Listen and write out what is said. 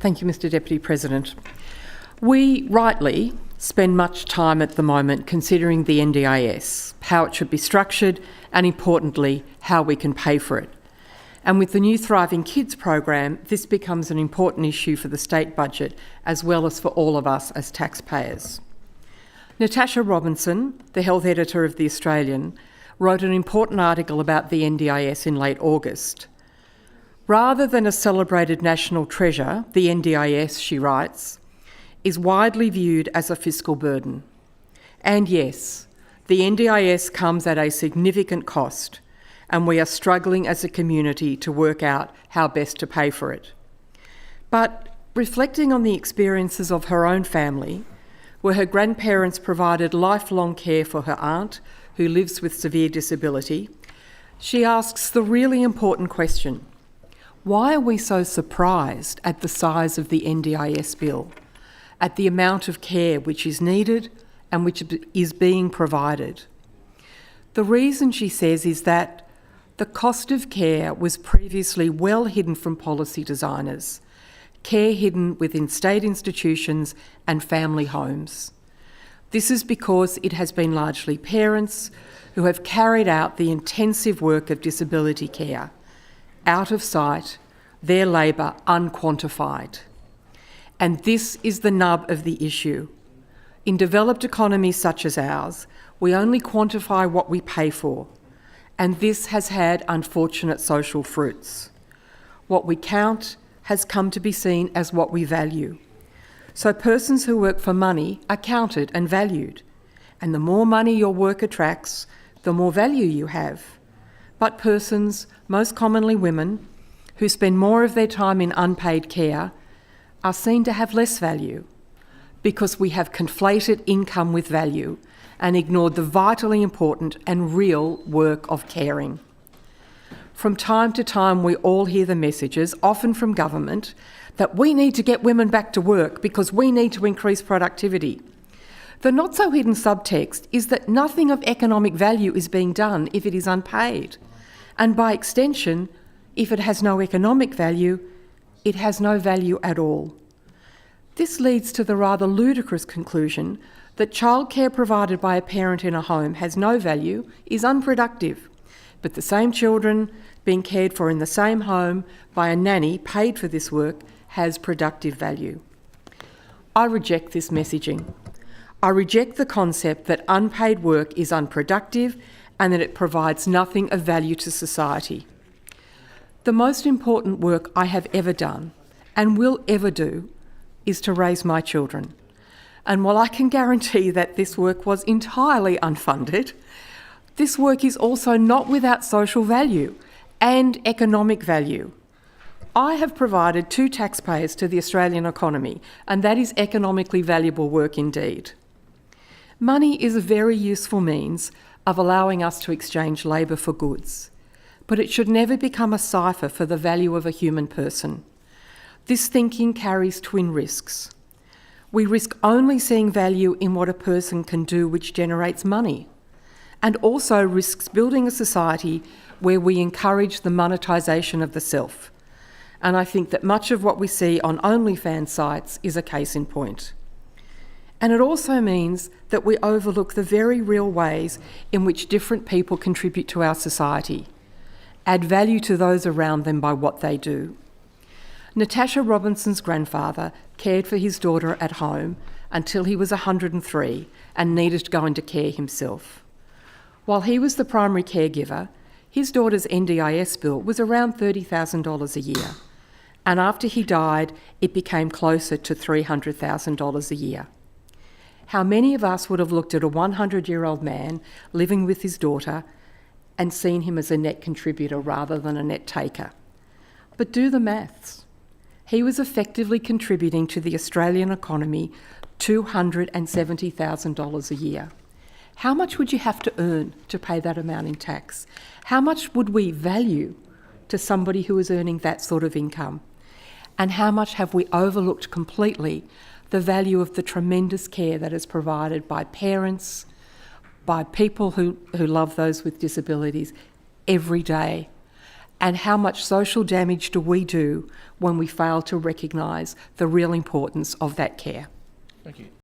Thank you, Mr Deputy President. We rightly spend much time at the moment considering the NDIS, how it should be structured and, importantly, how we can pay for it. And with the new Thriving Kids program, this becomes an important issue for the state budget as well as for all of us as taxpayers. Natasha Robinson, the health editor of The Australian, wrote an important article about the NDIS in late August. Rather than a celebrated national treasure, the NDIS, she writes, is widely viewed as a fiscal burden. And yes, the NDIS comes at a significant cost, and we are struggling as a community to work out how best to pay for it. But reflecting on the experiences of her own family, where her grandparents provided lifelong care for her aunt, who lives with severe disability, she asks the really important question: why are we so surprised at the size of the NDIS bill, at the amount of care which is needed and which is being provided? The reason, she says, is that the cost of care was previously well hidden from policy designers, care hidden within state institutions and family homes. This is because it has been largely parents who have carried out the intensive work of disability care, out of sight, their labour unquantified. And this is the nub of the issue. In developed economies such as ours, we only quantify what we pay for, and this has had unfortunate social fruits. What we count has come to be seen as what we value. So persons who work for money are counted and valued, and the more money your work attracts, the more value you have. But persons, most commonly women, who spend more of their time in unpaid care, are seen to have less value because we have conflated income with value and ignored the vitally important and real work of caring. From time to time, we all hear the messages, often from government, that we need to get women back to work because we need to increase productivity. The not-so-hidden subtext is that nothing of economic value is being done if it is unpaid. And by extension, if it has no economic value, it has no value at all. This leads to the rather ludicrous conclusion that childcare provided by a parent in a home has no value, is unproductive, but the same children being cared for in the same home by a nanny paid for this work has productive value. I reject this messaging. I reject the concept that unpaid work is unproductive and that it provides nothing of value to society. The most important work I have ever done and will ever do is to raise my children. And while I can guarantee that this work was entirely unfunded, this work is also not without social value and economic value. I have provided 2 taxpayers to the Australian economy, and that is economically valuable work indeed. Money is a very useful means of allowing us to exchange labour for goods, but it should never become a cipher for the value of a human person. This thinking carries twin risks. We risk only seeing value in what a person can do which generates money, and also risks building a society where we encourage the monetisation of the self. And I think that much of what we see on OnlyFans sites is a case in point. And it also means that we overlook the very real ways in which different people contribute to our society, add value to those around them by what they do. Natasha Robinson's grandfather cared for his daughter at home until he was 103 and needed to go into care himself. While he was the primary caregiver, his daughter's NDIS bill was around $30,000 a year, and after he died, it became closer to $300,000 a year. How many of us would have looked at a 100-year-old man living with his daughter and seen him as a net contributor rather than a net taker? But do the maths. He was effectively contributing to the Australian economy $270,000 a year. How much would you have to earn to pay that amount in tax? How much would we value to somebody who is earning that sort of income? And how much have we overlooked completely the value of the tremendous care that is provided by parents, by people who love those with disabilities every day? And how much social damage do we do when we fail to recognise the real importance of that care? Thank you.